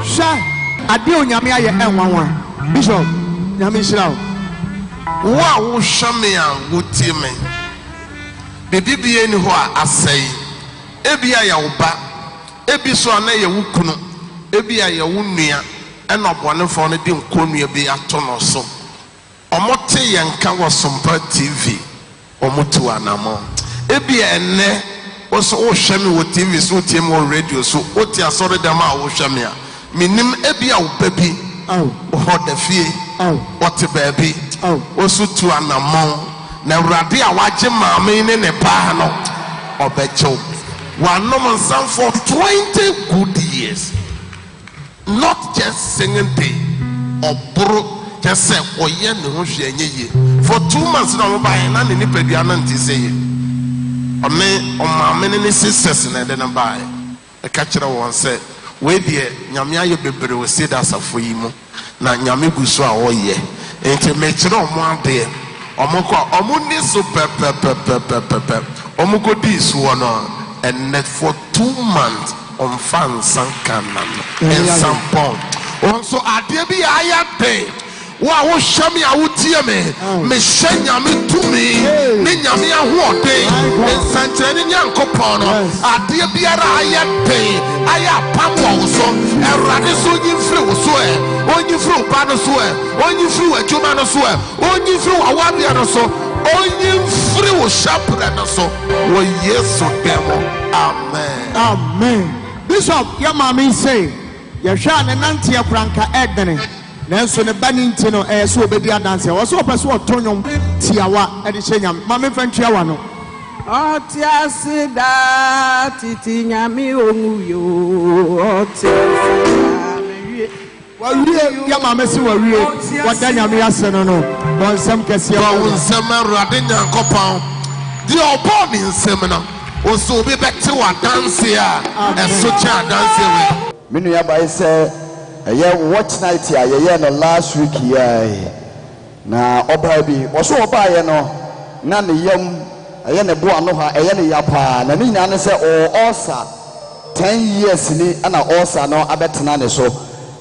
sure. ade onyame ayɛ ɛnwanwa bishop nyame hyira wo a shame a wotie me bibibie ni ho a asɛe ebi a yɛ wo ba ebi so ana yɛ wo kunu ebi a yɛ wo nua ɛna ɔbɔnefo no de nkonnua bi ato no so ɔmote yɛn ka wɔ Sompa TV ɔmote wɔ anamɔ ebi a ɛnɛ wɔso wohwɛ me wɔ TV so wotie me wɔ radio so wote asɔre dɛm a wohwɛ me a menim ebi a wo ba bi hɔ da fie wɔte baabi wɔso tu anamɔ na Awurade a wagye maame ne ne baa no ɔbɛkyɛw wanom nsam for 20 good years not just singing day ɔboro kyɛ sɛ ɔyɛ ne ho hwɛ nyɛ yie for 2 months na ɔmo baeɛ na ne nipadua no nte sɛ yie ɔne ɔmaame ne ne sisters na ɛde no baeɛ ɛka kyerɛ wɔn sɛ wei deɛ nyame ayɛ bebree wɔ Ceder asafo yi mu na nyame gu so a ɔyɛ nti mekyerɛ ɔmo adeɛ ɔmo kɔ ɔmo ni so pɛpɛpɛpɛpɛpɛ ɔmo kɔ di soɔ no ɛnɛ for 2 months ɔmfa nsa kana no nsa mpɔn wɔn so adeɛ bi ayɛ den wo a wohyɛ me a wotie me mehyɛ nyame tumi ne nyame ahoɔden nsankyerɛnne Nyankopɔn no adeɛ biara ayɛ den ayɛ apam wɔ wo so Awurade so onyi mfiri wo so onyi mfiri wo ba no so onyi mfiri wo adwuma no so onyi mfiri wo awadeɛ no so onyi mfiri wo hyɛbrɛ no so wɔ Yesu dɛm amen amen bishop yɛ maame say yɛhwɛ a ne nanteɛ koranka ɛdene nanso ne ba ne nti no ɛyɛ sɛ obɛdi adanseɛ wɔ sɛ ɔpɛ sɛ ɔto nnwom tiawa ɛde hyɛ nyame ma memfa ntuawa no ɔte ase daa titi nyame ɔnwu yo ɔte ase wawie yɛ maame se wawie wɔda nyame ase no no bɔ nsɛm kɛseɛ wo nsɛm Awurade Nyankopɔn deɛ ɔbɔɔ ne nsɛm no ɔsɛ obi bɛte wɔ adanseɛ a ɛso kyɛ adanseɛ me nua bae sɛ ɛyɛ watch night a yɛyɛ no last week yɛ na ɔbaa bi wɔso ɔbaayɛ no na ne yam ɛyɛ ne boa no ha ɛyɛ ne ya paa na ne nyinaa ne sɛ ɔɔsa 10 years ni ana ɔɔsa no abɛtena ne so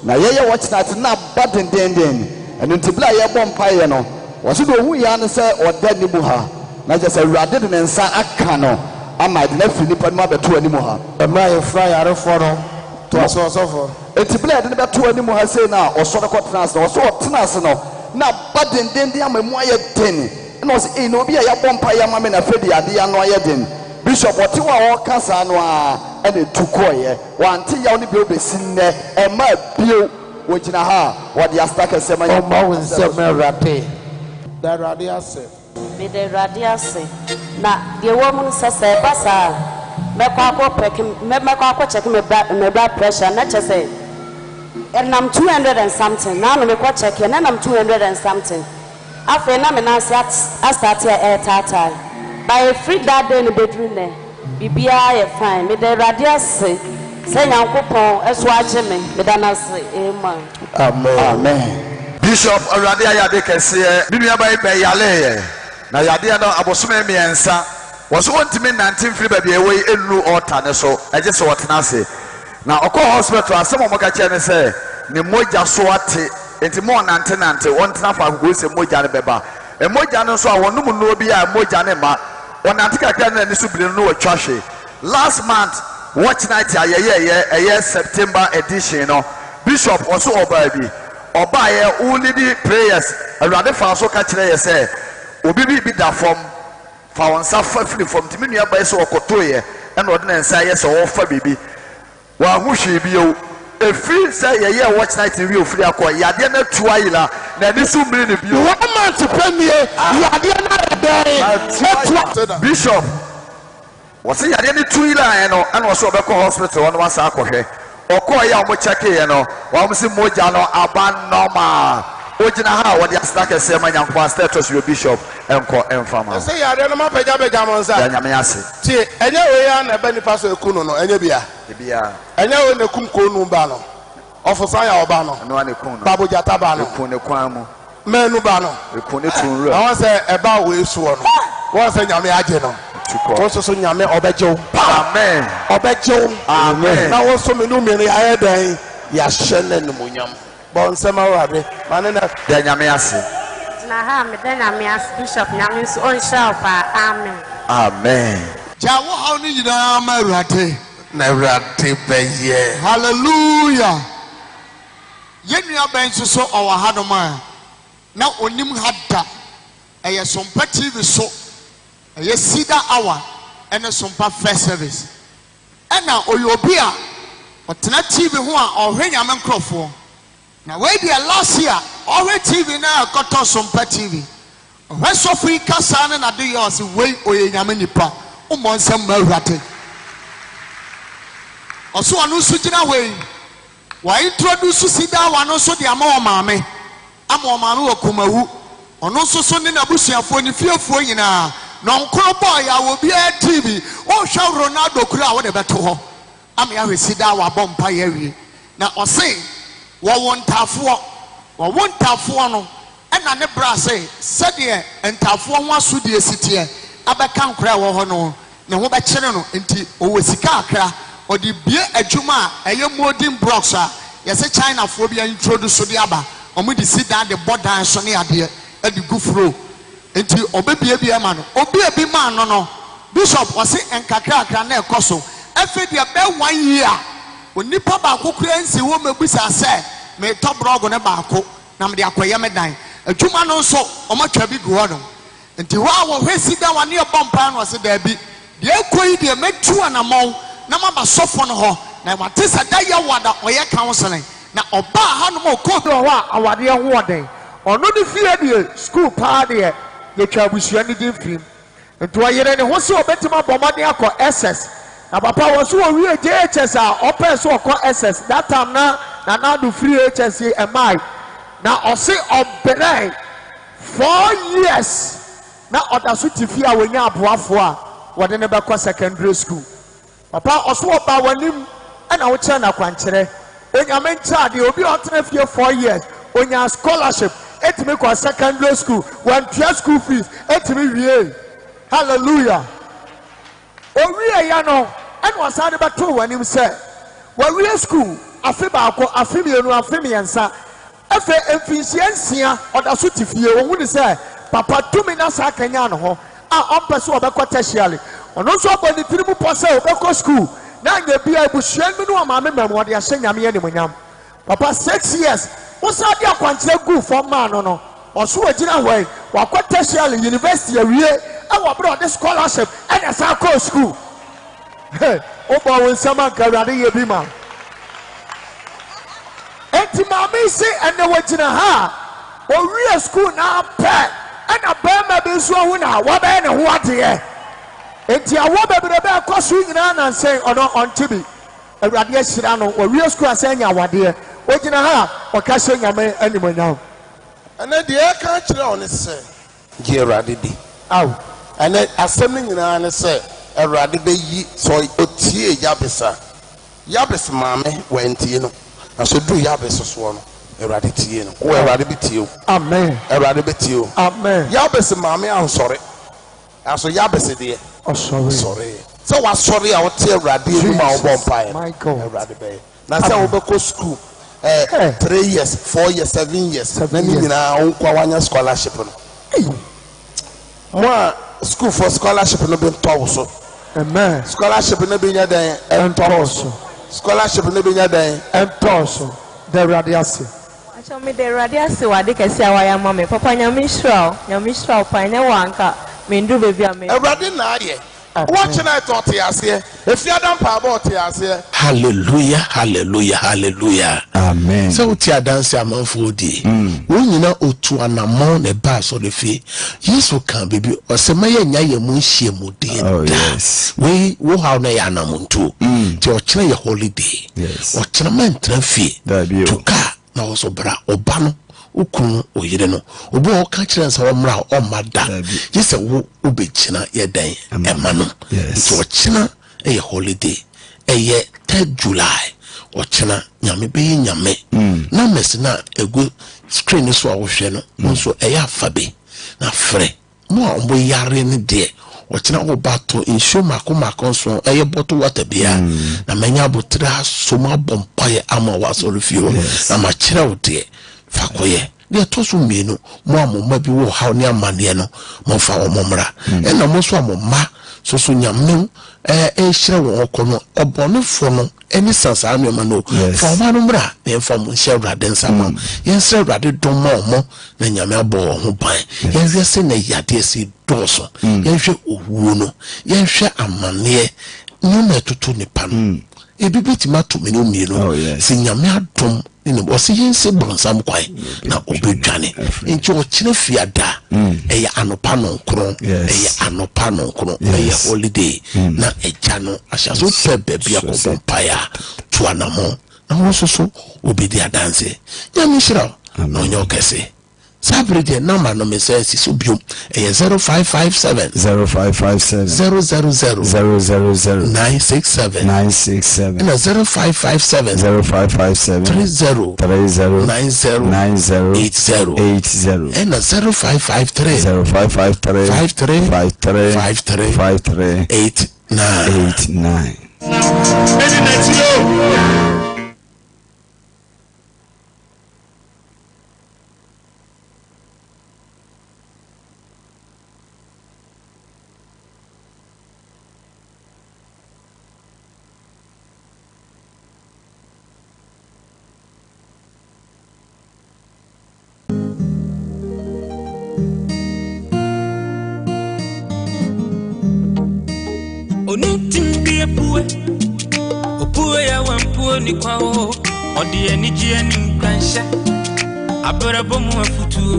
na yɛyɛ watch night na ba dendenden ɛno nti bla yɛbɔ mpaeɛ no wɔso de ohu yɛ ne sɛ ɔda ne mu ha na kyɛ sɛ Awurade de ne nsa aka no ama de na firi nipa no abɛto anim ha ɛma yɛfra yarefoɔ no to asɔsɔfo etibla de ne bɛto anim ha sei na ɔsɔre kɔtena ase na ɔsɔ ɔtena ase no na ba dendenden ama mu ayɛ den na ɔsɛ na obi a yɛbɔ mpaeɛ ama me na fɛ de adeɛ ano ayɛ den bishop ɔte wa ɔka saa no a ɛna etu kɔɔyɛ wante yaw ne bi obesi nnɛ ɛma bio wɔgyina ha a wɔde asita kɛseɛ ma yɛ ɔma wo nsɛm Awurade da Awurade ase mede Awurade ase na deɛ wɔ mu no sɛ sɛ ɛba saa mɛkɔ akɔ me blood pressure na kyɛ sɛ ɛnam 200 and something na no mekɔ check na nam 200 and something afei na me nanse asate a ɛtaataa by free that day no bedroom ne bibia yɛ fine mede Awurade ase sɛ Nyankopɔn ɛso agye me meda na ase amen amen Bishop Awurade ayade kɛseɛ bi nua ba bɛ yale na yadeɛ no abosome mmiɛnsa wɔso wɔntimi 19 firi baabi ɛwɔ yi enu ɔta ne so ɛgye sɛ wɔtena ase na ɔkɔ hospital asɛm ɔmo ka kyerɛ ne sɛ ne mogya so ate enti mo nante wɔntena fa akoko sɛ mogya ne bɛba mogya no nso a wɔnom nnuro bi a mogya ne ma wɔnante kakra ne ani so biri no wɔtwa hwe last month watch night a ɛyɛ September edition no bishop ɔso ɔbaa bi ɔbaayɛ wulidi prayers Awurade fa so ka kyerɛ yɛ sɛ obi bi da fam fa wɔn nsa fa firi fam timi nua bae sɛ ɔkɔtoeɛ ɛna ɔde ne nsa yɛ sɛ ɔfa biribi wɔaho hwee bi o efiri sɛ yɛyɛ watch night wi ofiri akɔ yadeɛ na tu ayila na ani so mmiri ne bio 1 month pɛmie yadeɛ na ɛbɛn bishop wɔsɛ yadeɛ ne tu ayila no ɛna ɔsɛ ɔbɛkɔ hospital hɔ no wasa akɔhwɛ ɔkɔɔ yɛ a ɔmo kyɛkeeɛ no wɔn si mogya no aba normal ogyina ha wɔde aseda kɛseɛ ma Nyankopɔn status your bishop ɛnkɔ ɛmfama ɛsɛ yadeɛ no ma pɛgya mo nsa ya nyame ase tie ɛnyɛ wei a na ɛbɛ nipa so eku no ɛnyɛ bia ɛnyɛ wei na ekum konu ba no ɔfosan ya ɔba no ɛno ane kun no babojata ba no eku ne kwan mu mɛnu ba no eku ne tunrɛ wɔn sɛ ɛba wei soɔ no wɔn sɛ nyame agye no wɔn soso nyame ɔbɛgyew amen ɔbɛgyew amen na wɔn so menu mmiri ayɛ dɛn yɛahyɛ no animuonyam bɔ nsɛm awurade ma ne na da nyame ase na ha me da nyame ase bishop nyame nso ɔnhyɛ wo paa amen amen gya wo haw no nyinaa ma awurade na awurade bɛyɛ hallelujah yɛnnua bɛn nso so ɔwɔ ha nom a na onim ha da ɛyɛ Sompa TV so ɛyɛ Ceder hour ɛne Sompa first service ɛna ɔyɛ obi a ɔtena TV ho a ɔhwɛ nyame nkurɔfoɔ na wei deɛ last year ɔhwɛ TV na ɛkɔtɔ Sompa TV ɔhwɛ sɔfo yi kasa ne na de yɛ ɔse wei ɔyɛ nyame nipa ɔmmɔ nsɛm ma awurade ɔso ɔno nso gyina wei wa introduce Ceder hour no so de ama ɔmaame wɔ kumawu ɔno nso so ne n'abusuafoɔ ne fiefoɔ nyinaa na ɔnkoro bɔɔ yɛ a obiara TV ɔhwɛ Ronaldo kura a wɔde bɛto hɔ ama yɛahwɛ Ceder hour abɔ mpa yɛ awie na ɔse wɔwɔ ntaafoɔ no ɛna ne bra se sɛdeɛ ntaafoɔ ho asodie siteɛ abɛka nkora wɔ hɔ no ne ho bɛkyere no nti ɔwɔ sika akra ɔde bie adwuma a ɛyɛ modern blocks a yɛsɛ Chinafoɔ bi introduce so de aba ɔmo de Ceder de bɔ dan so ne adeɛ ɛde gu furo nti ɔbɛbie ma no obi ebi ma no bishop ɔse nkakrakra na ɛkɔ so ɛfɛ deɛ bɛ 1 year onipa baako kura nsi wɔ mebisa sɛ metɔ brɔgo ne baako na mede akɔyɛ me dan adwuma no nso ɔmo atwa bi gu hɔ no nti hɔ a wɔhwɛ Ceder wa ne ɛbɔ mpa no ɔse daabi deɛ ɛkɔ yi deɛ mɛtu anamɔn na maba sɔfo no hɔ na mate sɛ da yɛ wada ɔyɛ counseling na ɔbaa ha no mɔkɔ hɔ a awadeɛ ho ɔden ɔno ne fie deɛ school paa deɛ yɛtwa abusua ne din firim nti ɔyere ne ho sɛ ɔbɛtumi abɔ mmɔden akɔ SS na papa wɔ so wɔwie JHS a ɔpɛɛ so ɔkɔ SS that time na nanado free HS ɛmae na ɔse ɔbrɛ 4 years na ɔda so te fie a wɔnya aboafoɔ a wɔde ne bɛkɔ secondary school papa ɔso ɔba w'anim ɛna wokyerɛ na kwankyerɛ onyame nkyɛadeɛ obi a ɔtena fie 4 years onya scholarship etimi kɔ secondary school wantua school fees etimi wie hallelujah owie ya no ɛna ɔsan de bɛto w'anim sɛ wɔwie school afe baako afe mmienu afe mmiɛnsa efe mfinhyia nsia ɔda so te fie wɔn hu ne sɛ papa tumi na saa kanya no hɔ a ɔmpɛ so ɔbɛkɔ tertiary ɔno nso ɔbɔ ne tiri mu pɔ sɛ ɔbɛkɔ school na anya bia ebusua no no amaame mɛmu ɔde ahyɛ nyame yɛ nimonyam papa 6 years wosan de akwankyerɛ gu fam maa no ɔso wɔgyina hɔ yi wakɔ tertiary university awie ɛwɔ bere ɔde scholarship ɛna saa kɔɔ school wobɔ wo nsɛm anka awurade yɛ bi ma enti maame se ɛnɛ wɔgyina ha a ɔwie school na apɛ ɛna bɛrima bi nso ho na wɔbɛyɛ ne ho adeɛ enti awɔ bebrebe ɛkɔ so nyinaa nansɛn ɔno ɔnte bi awurade ahyira no wɔwie school asɛn nya awadeɛ wɔgyina ha a ɔka hyɛ nyame animonyam ɛnɛ deɛ ɛka kyerɛ ɔne sɛ gye awurade di aw ɛnɛ asɛm no nyinaa ne sɛ awurade bɛyi sɛ ɔtie yabes maame wɔntie no na so du yabes soɔ no awurade tie no wo awurade bi tie o amen awurade bi tie o amen yabes maame ansɔre aso yabes deɛ ɔsɔre sɛ wasɔre a wɔte awurade anim a wɔbɔ mpaeɛ awurade bɛyɛ na sɛ wobɛkɔ school 3 years 4 years 7 years na ne nyinaa wonkɔ wanya scholarship no mo a school for scholarship no bi ntɔ wo so amen scholarship no bi nya dɛn ɛntɔ wo so scholarship no bi nya dɛn ɛntɔ so da awurade ase akyɛ me da awurade ase wade kɛse a wayɛ ama me papa nyame hyira wo pa ɛnyɛ wɔ anka mendu baabi a me awurade na ayɛ wɔkyena ɛtɔ ɔte aseɛ efiada mpaabɔ ɔte aseɛ hallelujah hallelujah hallelujah amen sɛ wote adanse amanfoɔ die wɔn nyina otu anammɔn na ɛbaa sɔre fie yesu ka baabi ɔsɛ mɛyɛ nya yɛ mu nhyia mu deɛ da wei wo haw na yɛ anamontuo nti ɔkyena yɛ holiday ɔkyena ma ntena fie to kaa na wɔso bra ɔba no ukunu oyire no obo ɔka kyerɛ nsa wɔmmra ɔmma da gye sɛ wo wobɛkyina yɛ dan ɛma no nti ɔkyena ɛyɛ holiday ɛyɛ 3 July ɔkyena nyame bɛyɛ nyame na mɛsi na egu screen no so a wohwɛ no nso ɛyɛ afa bi na frɛ mo a ɔmbɔ yare ne deɛ ochina wo bato insho mako so eye bottle water bia na menya botra soma bompaye ama wasoro fio na machira wo de fakoye de toso mienu mo amoma bi wo haw ne amane no mo fa wo momra na mo so amoma so nyame hire wo kono obonefo no any sansa no ma no fa ma no mra na fa mo hye Awurade nsama yen sre Awurade dom mo na nyame abo ho ban yen hwe se na yade si doso yen hwe owuo no yen hwe amane nyuma tutu ne pano ebi betima to me no mienu si nyame adom ni bo se yen se bronsam kwai na obedwane nti o kire fiada eya anopa no nkron eya anopa no nkron eya holiday na eja no ahya so pebe bia ko pompaya to anamo na wo so obedi adanse nyame hira no nyo kese Sabride number no me says so biom 0557 000 967 and 0557 30 90 and 0553 89. Opue ya wampuo ni kwao odi eniji eni nkansha abara bomu afutu